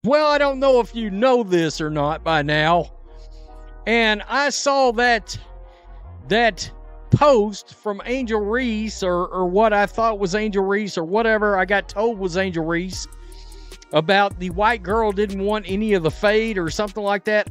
Well, I don't know if you know this or not by now. And I saw that post from Angel Reese or what I thought was Angel Reese or whatever I got told was Angel Reese about the white girl didn't want any of the fade or something like that.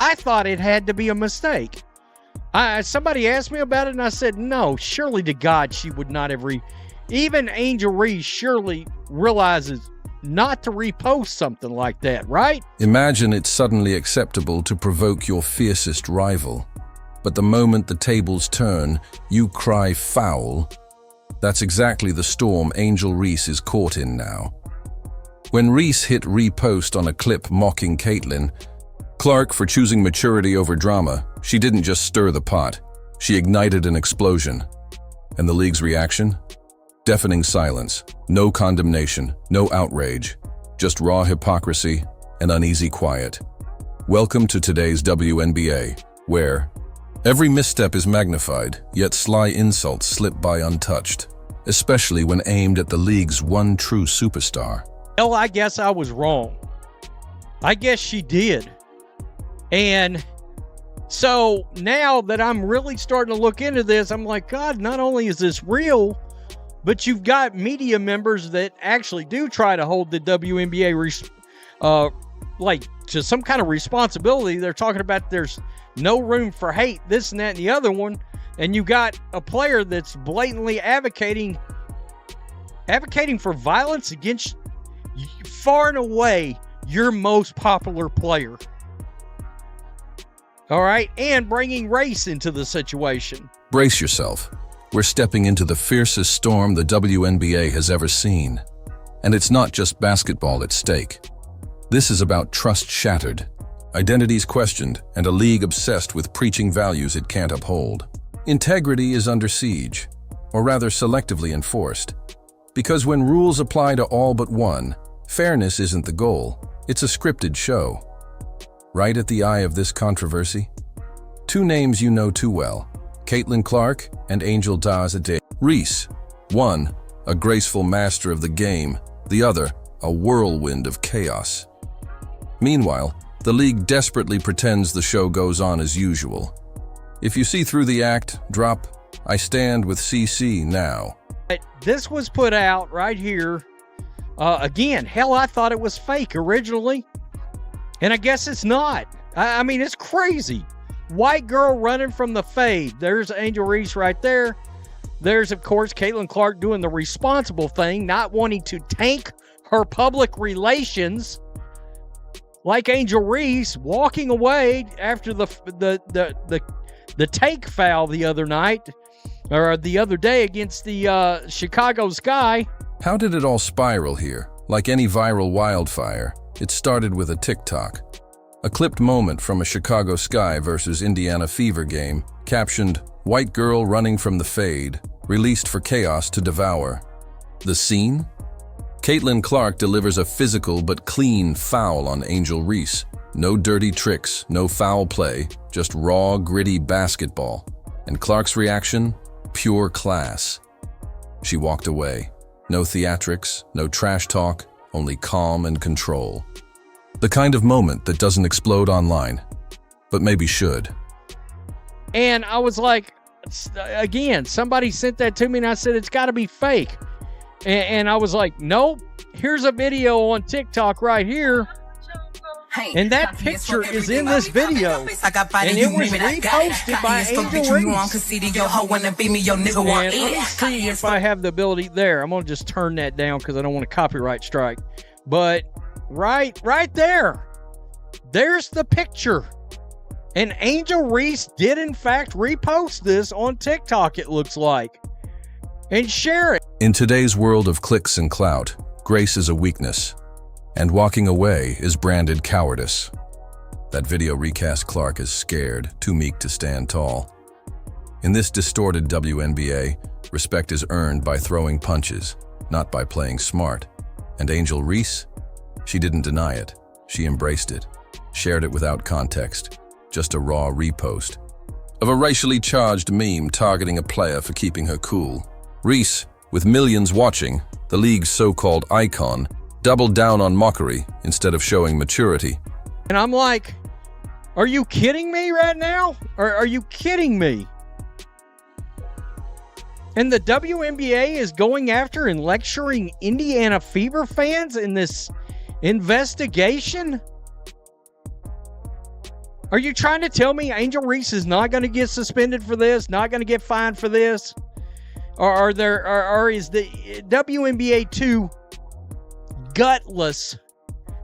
I thought it had to be a mistake. Somebody asked me about it and I said, no, surely to God she would not have even Angel Reese surely realizes not to repost something like that, right? Imagine it's suddenly acceptable to provoke your fiercest rival. But the moment the tables turn, you cry foul. That's exactly the storm Angel Reese is caught in now. When Reese hit repost on a clip mocking Caitlin Clark for choosing maturity over drama, she didn't just stir the pot, she ignited an explosion. And the league's reaction? Deafening silence, no condemnation, no outrage, just raw hypocrisy and uneasy quiet. Welcome to today's WNBA, where every misstep is magnified, yet sly insults slip by untouched, especially when aimed at the league's one true superstar. Well, I guess I was wrong. I guess she did. And so now that I'm really starting to look into this, I'm like, God, not only is this real, but you've got media members that actually do try to hold the WNBA like to some kind of responsibility. They're talking about there's no room for hate, this and that and the other one. And you got a player that's blatantly advocating for violence against far and away your most popular player. All right, and bringing race into the situation. Brace yourself. We're stepping into the fiercest storm the WNBA has ever seen. And it's not just basketball at stake. This is about trust shattered, identities questioned, and a league obsessed with preaching values it can't uphold. Integrity is under siege, or rather selectively enforced. Because when rules apply to all but one, fairness isn't the goal, it's a scripted show. Right at the eye of this controversy? Two names you know too well, Caitlin Clark and Angel Reese. One, a graceful master of the game, the other, a whirlwind of chaos. Meanwhile, the league desperately pretends the show goes on as usual. If you see through the act, drop, I stand with CC now. This was put out right here. Again, hell, I thought it was fake originally. And I guess it's not. I mean, it's crazy. White girl running from the fade. There's Angel Reese right there. There's, of course, Caitlin Clark doing the responsible thing, not wanting to tank her public relations. Like Angel Reese walking away after the take foul the other night, or the other day against the Chicago Sky. How did it all spiral here? Like any viral wildfire, it started with a TikTok. A clipped moment from a Chicago Sky versus Indiana Fever game, captioned, "White girl running from the fade, released for chaos to devour." The scene? Caitlin Clark delivers a physical but clean foul on Angel Reese. No dirty tricks, no foul play, just raw, gritty basketball. And Clark's reaction? Pure class. She walked away. No theatrics, no trash talk, only calm and control. The kind of moment that doesn't explode online, but maybe should. And I was like, again, somebody sent that to me and I said, it's got to be fake. And I was like, nope, here's a video on TikTok right here. And that picture is in this video. And it was reposted by Angel Reese. And let me see if I have the ability there. I'm going to just turn that down because I don't want a copyright strike. But right there, there's the picture. And Angel Reese did, in fact, repost this on TikTok, it looks like, and share it. In today's world of clicks and clout, grace is a weakness, and walking away is branded cowardice. That video recast Clark as scared, too meek to stand tall. In this distorted WNBA, respect is earned by throwing punches, not by playing smart. And Angel Reese? She didn't deny it. She embraced it, shared it without context, just a raw repost of a racially charged meme targeting a player for keeping her cool. Reese, with millions watching, the league's so-called icon, doubled down on mockery instead of showing maturity. And I'm like, are you kidding me right now? Are you kidding me? And the WNBA is going after and lecturing Indiana Fever fans in this investigation? Are you trying to tell me Angel Reese is not going to get suspended for this, not going to get fined for this? Or is the WNBA too gutless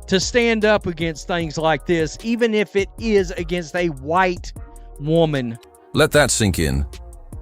to stand up against things like this, even if it is against a white woman? Let that sink in.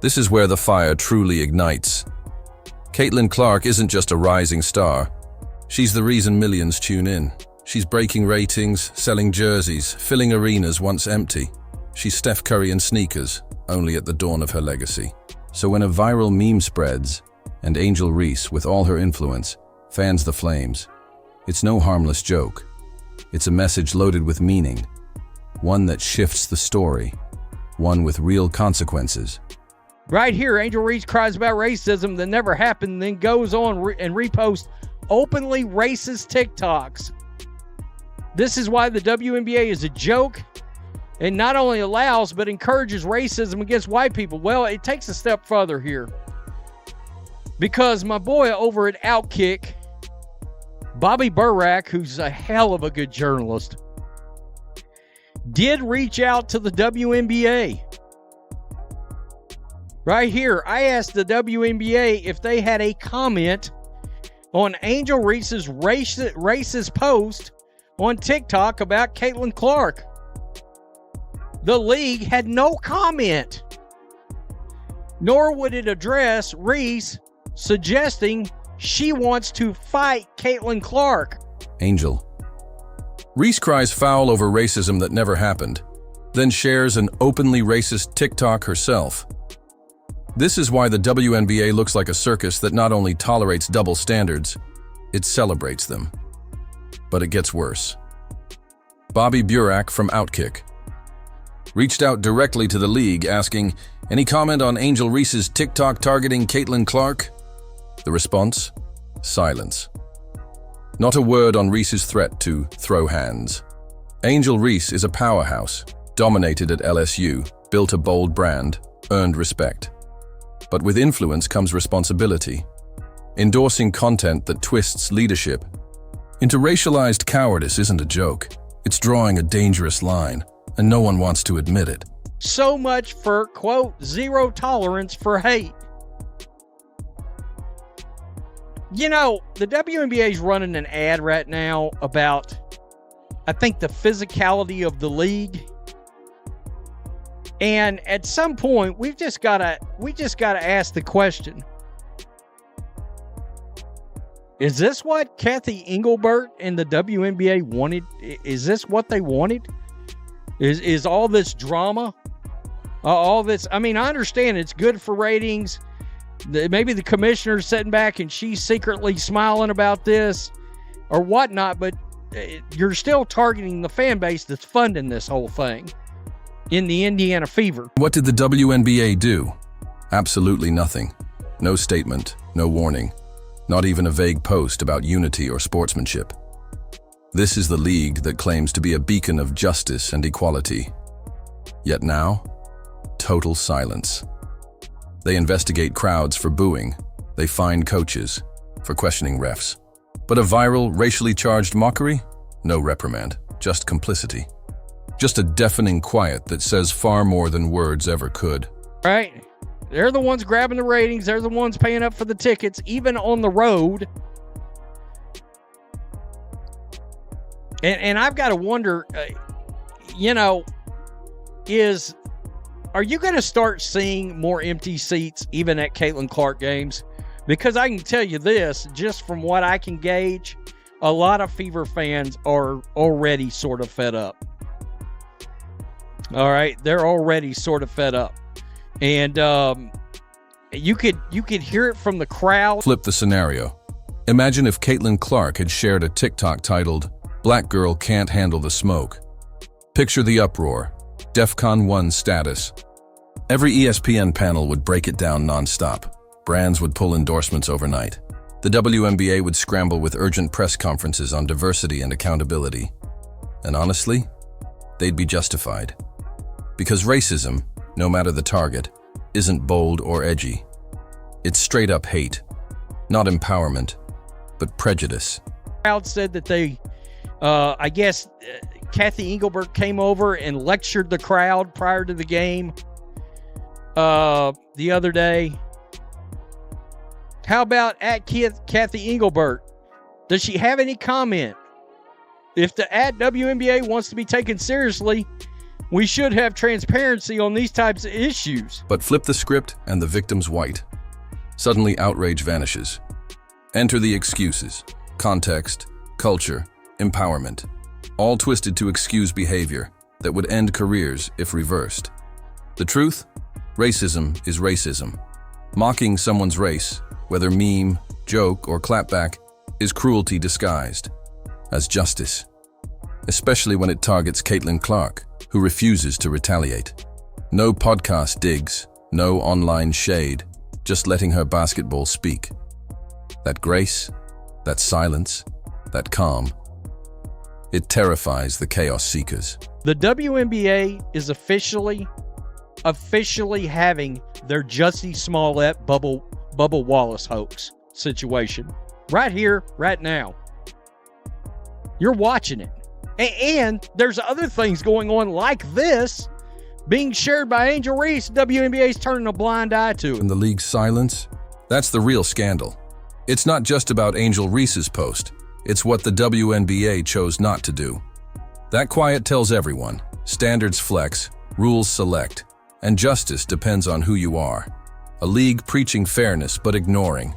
This is where the fire truly ignites. Caitlin Clark isn't just a rising star. She's the reason millions tune in. She's breaking ratings, selling jerseys, filling arenas once empty. She's Steph Curry in sneakers, only at the dawn of her legacy. So when a viral meme spreads, and Angel Reese, with all her influence, fans the flames, it's no harmless joke. It's a message loaded with meaning, one that shifts the story, one with real consequences. Right here, Angel Reese cries about racism that never happened, then goes on and reposts openly racist TikToks. This is why the WNBA is a joke and not only allows but encourages racism against white people. Well, it takes a step further here, because my boy over at Outkick, Bobby Burack, who's a hell of a good journalist, did reach out to the WNBA. Right here, I asked the WNBA if they had a comment on Angel Reese's racist post on TikTok about Caitlin Clark. The league had no comment, nor would it address Reese suggesting she wants to fight Caitlin Clark. Angel. Reese cries foul over racism that never happened, then shares an openly racist TikTok herself. This is why the WNBA looks like a circus that not only tolerates double standards, it celebrates them. But it gets worse. Bobby Burack from Outkick reached out directly to the league asking, "Any comment on Angel Reese's TikTok targeting Caitlin Clark?" The response? Silence. Not a word on Reese's threat to throw hands. Angel Reese is a powerhouse, dominated at LSU, built a bold brand, earned respect. But with influence comes responsibility. Endorsing content that twists leadership into racialized cowardice isn't a joke. It's drawing a dangerous line, and no one wants to admit it. So much for, quote, zero tolerance for hate. You know, the WNBA is running an ad right now about, I think, the physicality of the league. And at some point, we just gotta ask the question: is this what Kathy Engelbert and the WNBA wanted? Is this what they wanted? Is all this drama, all this? I mean, I understand it's good for ratings. Maybe the commissioner's sitting back and she's secretly smiling about this or whatnot, but you're still targeting the fan base that's funding this whole thing in the Indiana Fever. What did the WNBA do? Absolutely nothing. No statement, no warning, not even a vague post about unity or sportsmanship. This is the league that claims to be a beacon of justice and equality. Yet now, total silence. They investigate crowds for booing. They fine coaches for questioning refs. But a viral, racially charged mockery? No reprimand, just complicity. Just a deafening quiet that says far more than words ever could. Right? They're the ones grabbing the ratings. They're the ones paying up for the tickets, even on the road. And I've got to wonder, are you going to start seeing more empty seats even at Caitlin Clark games? Because I can tell you this, just from what I can gauge, a lot of Fever fans are already sort of fed up. All right, they're already sort of fed up. And you could hear it from the crowd. Flip the scenario. Imagine if Caitlin Clark had shared a TikTok titled, "Black Girl Can't Handle the Smoke." Picture the uproar. DEFCON 1 status. Every ESPN panel would break it down nonstop. Brands would pull endorsements overnight. The WNBA would scramble with urgent press conferences on diversity and accountability. And honestly, they'd be justified. Because racism, no matter the target, isn't bold or edgy. It's straight-up hate, not empowerment, but prejudice. The crowd said that I guess Kathy Engelbert came over and lectured the crowd prior to the game the other day. How about at Kathy Engelbert? Does she have any comment? If the at WNBA wants to be taken seriously, we should have transparency on these types of issues. But flip the script and the victim's white. Suddenly outrage vanishes. Enter the excuses, context, culture, empowerment, all twisted to excuse behavior that would end careers if reversed. The truth? Racism is racism. Mocking someone's race, whether meme, joke, or clapback, is cruelty disguised as justice, especially when it targets Caitlin Clark, who refuses to retaliate. No podcast digs, no online shade, just letting her basketball speak. That grace, that silence, that calm, it terrifies the chaos seekers. The WNBA is officially having their Jussie Smollett Bubba Wallace hoax situation right here, right now. You're watching it. And there's other things going on like this being shared by Angel Reese. WNBA's turning a blind eye to it. And the league's silence? That's the real scandal. It's not just about Angel Reese's post. It's what the WNBA chose not to do. That quiet tells everyone. Standards flex, rules select, and justice depends on who you are. A league preaching fairness but ignoring.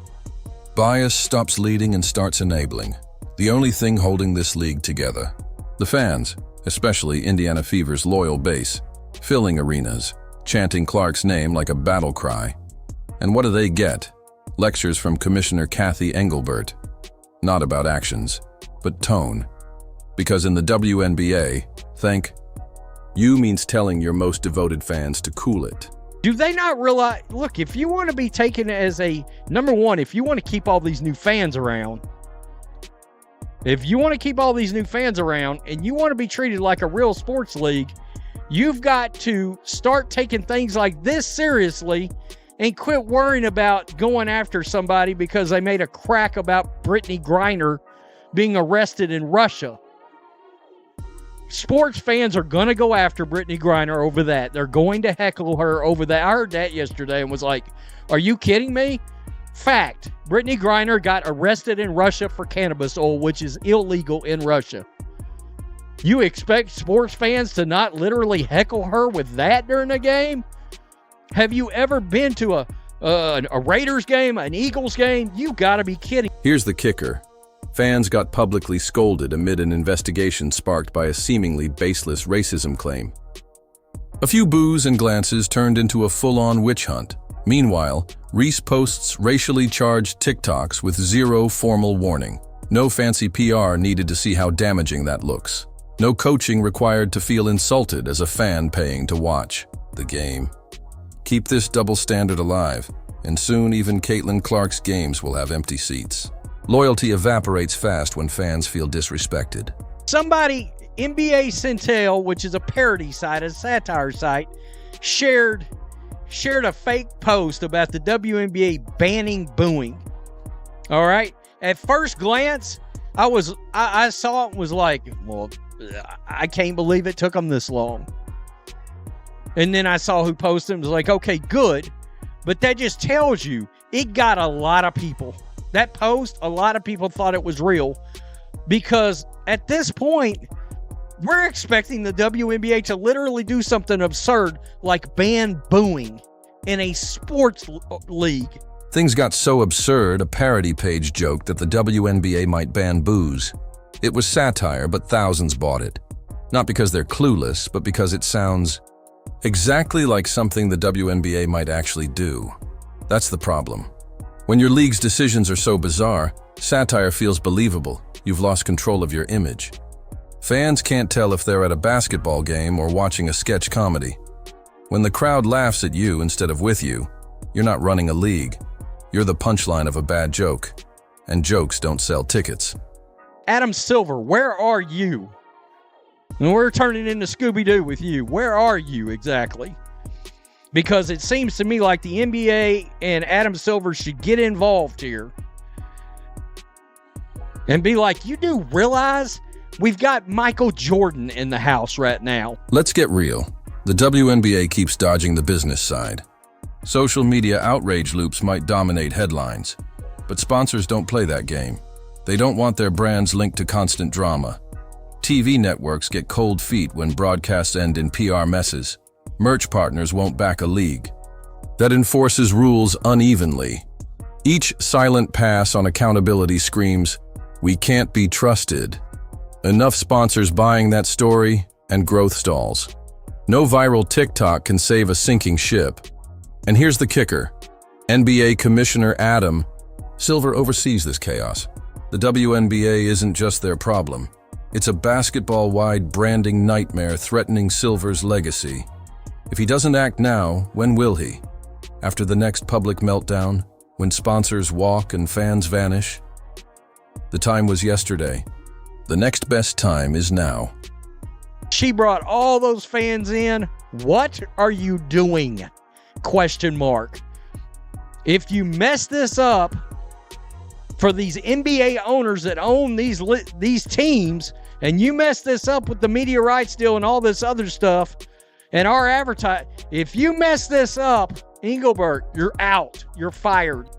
Bias stops leading and starts enabling. The only thing holding this league together. The fans, especially Indiana Fever's loyal base, filling arenas, chanting Clark's name like a battle cry. And what do they get? Lectures from Commissioner Kathy Engelbert. Not about actions, but tone. Because in the WNBA, thank you means telling your most devoted fans to cool it. Do they not realize, look, if you want to be taken as number one, if you want to keep all these new fans around, and you want to be treated like a real sports league, you've got to start taking things like this seriously and quit worrying about going after somebody because they made a crack about Brittany Griner being arrested in Russia. Sports fans are going to go after Brittany Griner over that. They're going to heckle her over that. I heard that yesterday and was like, are you kidding me? Fact, Brittany Griner got arrested in Russia for cannabis oil, which is illegal in Russia. You expect sports fans to not literally heckle her with that during a game? Have you ever been to a Raiders game, an Eagles game? You got to be kidding. Here's the kicker. Fans got publicly scolded amid an investigation sparked by a seemingly baseless racism claim. A few boos and glances turned into a full-on witch hunt. Meanwhile, Reese posts racially charged TikToks with zero formal warning. No fancy PR needed to see how damaging that looks. No coaching required to feel insulted as a fan paying to watch the game. Keep this double standard alive, and soon even Caitlin Clark's games will have empty seats. Loyalty evaporates fast when fans feel disrespected. Somebody, NBA Centel, which is a parody site, a satire site, shared a fake post about the WNBA banning booing. All right. At first glance, I saw it and was like, well, I can't believe it took them this long. And then I saw who posted it and was like, okay, good. But that just tells you it got a lot of people. That post, a lot of people thought it was real because at this point, we're expecting the WNBA to literally do something absurd like ban booing in a sports league. Things got so absurd, a parody page joked that the WNBA might ban boos. It was satire, but thousands bought it. Not because they're clueless, but because it sounds exactly like something the WNBA might actually do. That's the problem. When your league's decisions are so bizarre, satire feels believable. You've lost control of your image. Fans can't tell if they're at a basketball game or watching a sketch comedy. When the crowd laughs at you instead of with you, you're not running a league. You're the punchline of a bad joke. and jokes don't sell tickets. Adam Silver, where are you? And we're turning into Scooby-Doo with you. Where are you exactly? Because it seems to me like the NBA and Adam Silver should get involved here and be like, you do realize we've got Michael Jordan in the house right now? Let's get real. The WNBA keeps dodging the business side. Social media outrage loops might dominate headlines, but sponsors don't play that game. They don't want their brands linked to constant drama. TV networks get cold feet when broadcasts end in PR messes. Merch partners won't back a league that enforces rules unevenly. Each silent pass on accountability screams, "We can't be trusted." Enough sponsors buying that story, and growth stalls. No viral TikTok can save a sinking ship. And here's the kicker. NBA Commissioner Adam Silver oversees this chaos. The WNBA isn't just their problem. It's a basketball-wide branding nightmare threatening Silver's legacy. If he doesn't act now, when will he? After the next public meltdown? When sponsors walk and fans vanish? The time was yesterday. The next best time is now. She brought all those fans in. What are you doing? Question mark. If you mess this up for these NBA owners that own these teams, and you mess this up with the media rights deal and all this other stuff, and our advertise, if you mess this up, Engelbert, you're out. You're fired.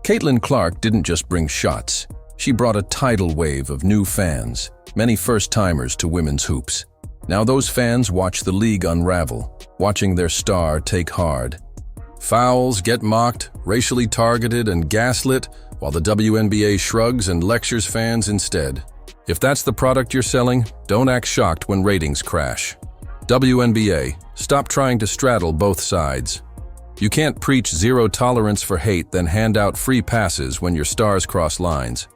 Caitlin Clark didn't just bring shots. She brought a tidal wave of new fans, many first-timers to women's hoops. Now those fans watch the league unravel, watching their star take hard. Fouls get mocked, racially targeted, and gaslit, while the WNBA shrugs and lectures fans instead. If that's the product you're selling, don't act shocked when ratings crash. WNBA, stop trying to straddle both sides. You can't preach zero tolerance for hate then hand out free passes when your stars cross lines.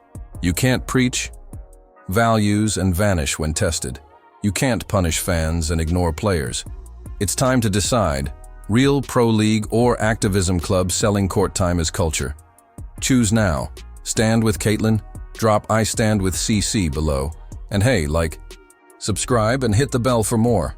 You can't preach values and vanish when tested. You can't punish fans and ignore players. It's time to decide, real pro league or activism club selling court time as culture. Choose now. Stand with Caitlin, drop I stand with CC below. And hey, subscribe and hit the bell for more.